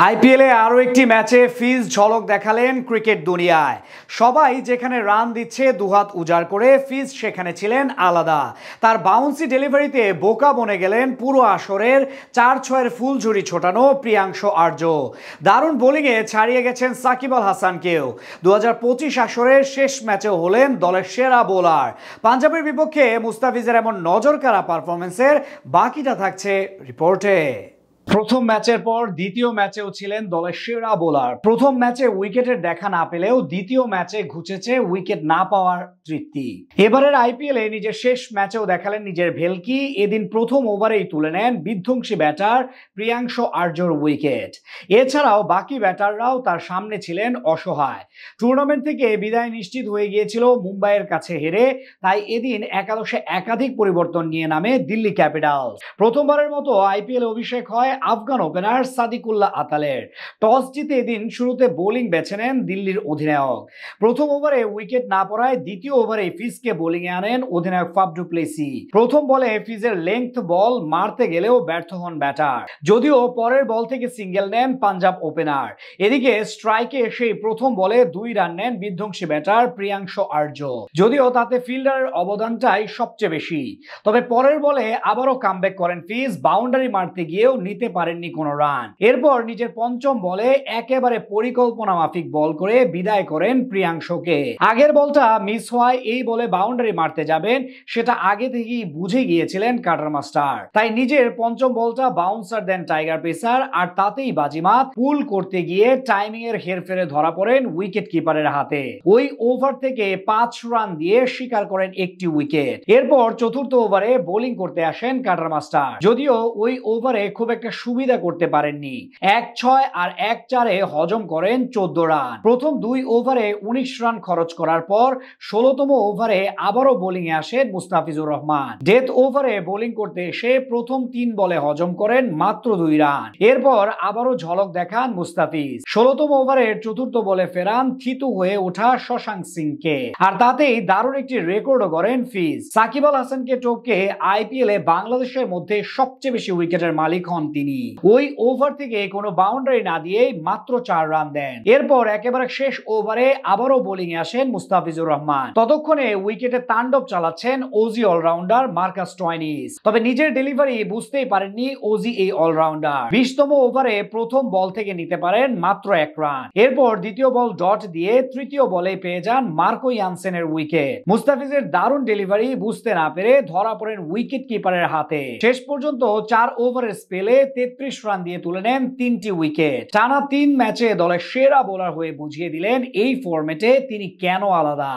আইপিএলে আরও একটি ম্যাচে ফিজ ঝলক দেখালেন ক্রিকেট দুনিয়ায়। সবাই যেখানে রান দিচ্ছে দুহাত উজাড় করে, ফিজ সেখানে ছিলেন আলাদা। তার বাউন্সি ডেলিভারিতে বোকা বনে গেলেন পুরো আসরের 4-6-এর ফুলঝুরি ছোটানো প্রিয়াংশ আর্য। দারুণ বোলিংয়ে ছাড়িয়ে গেছেন সাকিব আল হাসানকেও। 2025 আসরের শেষ ম্যাচেও হলেন দলের সেরা বোলার। পাঞ্জাবের বিপক্ষে মুস্তাফিজের এমন নজরকাড়া পারফরমেন্সের বাকিটা থাকছে রিপোর্টে। প্রথম ম্যাচের পর দ্বিতীয় ম্যাচেও ছিলেন দলের সেরা বোলার। প্রথম ম্যাচে উইকেটের দেখা না পেলেও দ্বিতীয় ম্যাচে ঘুচেছে উইকেট না পাওয়ার তৃপ্তি। এবারের আইপিএলে নিজের শেষ ম্যাচেও দেখালেন নিজের ভেলকি। এদিন প্রথম ওভারেই তুলে নেন বিধ্বংসী ব্যাটার প্রিয়াংশ আর্যর উইকেট। এছাড়াও বাকি ব্যাটাররাও তার সামনে ছিলেন অসহায়। টুর্নামেন্ট থেকে বিদায় নিশ্চিত হয়ে গিয়েছিল মুম্বাইয়ের কাছে হেরে, তাই এদিন একাদশে একাধিক পরিবর্তন নিয়ে নামে দিল্লি ক্যাপিটালস। প্রথমবারের মতো আইপিএল অভিষেক হয় আফগান ওপেনার সাদিকুল্লাহ আতালের। টস জিতে এদিন শুরুতে বোলিং বেছে নেন দিল্লির অধিনায়ক। প্রথম ওভারে উইকেট না পড়ায় দ্বিতীয় ওভারে ফিজকে বোলিংয়ে আনেন অধিনায়ক ফাফ ডু প্লেসি। প্রথম বলে ফিজের লেংথ বল মারতে গেলেও ব্যর্থ হন ব্যাটার, যদিও পরের বল থেকে সিঙ্গেল নেন পাঞ্জাব ওপেনার। এদিকে স্ট্রাইকে এসেই প্রথম বলে 2 রান নেন বিধ্বংসী ব্যাটার প্রিয়াংশ আর্য, যদিও তাতে ফিল্ডারের অবদানটাই সবচেয়ে বেশি। তবে পরের বলে আবারও কামব্যাক করেন ফিজ, বাউন্ডারি মারতে গিয়েও নিতে পারেননি কোনো রান। এরপর নিজের পঞ্চম বলে একেবারে পরিকল্পনা মাফিক বল করে বিদায় করেন প্রিয়াংশকে। আগের বলটা মিস হওয়ায় এই বলে বাউন্ডারি মারতে যাবেন সেটা আগে থেকেই বুঝে গিয়েছিলেন কাটার মাস্টার, তাই নিজের পঞ্চম বলটা বাউন্সার দেন টাইগার পেসার, আর তাতেই বাজিমাত। পুল করতে গিয়ে টাইমিং এর হেরফেরে ধরা পড়েন উইকেট কিপারের হাতে। ওই ওভার থেকে 5 রান দিয়ে শিকার করেন একটি উইকেট। এরপর চতুর্থ ওভারে বোলিং করতে আসেন কাটার মাস্টার, যদিও ওই ওভারে খুব একটা সুবিধা করতে পারেননি। 1-6 আর 1-4-এ হজম করেন 14 রান। প্রথম 2 ওভারে 19 রান খরচ করার পর 16তম ওভারে আবারও বোলিং এ আসেন মুস্তাফিজুর রহমান। ডেথ ওভারে বোলিং করতে এসে প্রথম 3 বলে হজম করেন মাত্র 2 রান। এরপর আবারও ঝলক দেখান মুস্তাফিজ। 16তম ওভারের চতুর্থ বলে ফেরান থিতু হয়ে ওঠা শশাঙ্ক সিংকে, আর তাতেই দারুণ একটি রেকর্ডও করেন ফিজ। সাকিব আল হাসানকে টপকে আইপিএলে বাংলাদেশের মধ্যে সবচেয়ে বেশি উইকেটের মালিক হন তিনি। ওই ওভার থেকে কোনো বাউন্ডারি না দিয়ে মাত্র 4 রান দেন। এরপর একেবারে শেষ ওভারে আবারও বোলিং এ আসেন মুস্তাফিজুর রহমান। ততক্ষণে উইকেটে তাণ্ডব চালাচ্ছেন ওজি অলরাউন্ডার মার্কাস স্টয়নিস। তবে নিজের ডেলিভারি বুঝতেই পারেননি ওজি এই অলরাউন্ডার। 20তম ওভারে প্রথম বল থেকে নিতে পারেন মাত্র 1 রান। এরপর দ্বিতীয় বল ডট দিয়ে তৃতীয় বলে পেয়ে যান মার্কো ইয়ানসেনের উইকেট। মুস্তাফিজের দারুণ ডেলিভারি বুঝতে না পেরে ধরা পড়েন উইকেট কিপারের হাতে। শেষ পর্যন্ত 4 ওভারের স্পেলে 33 রান দিয়ে তুলে নেন 3টি উইকেট। টানা 3 ম্যাচে দলের সেরা বোলার হয়ে বুঝিয়ে দিলেন এই ফরম্যাটে তিনি কেন আলাদা।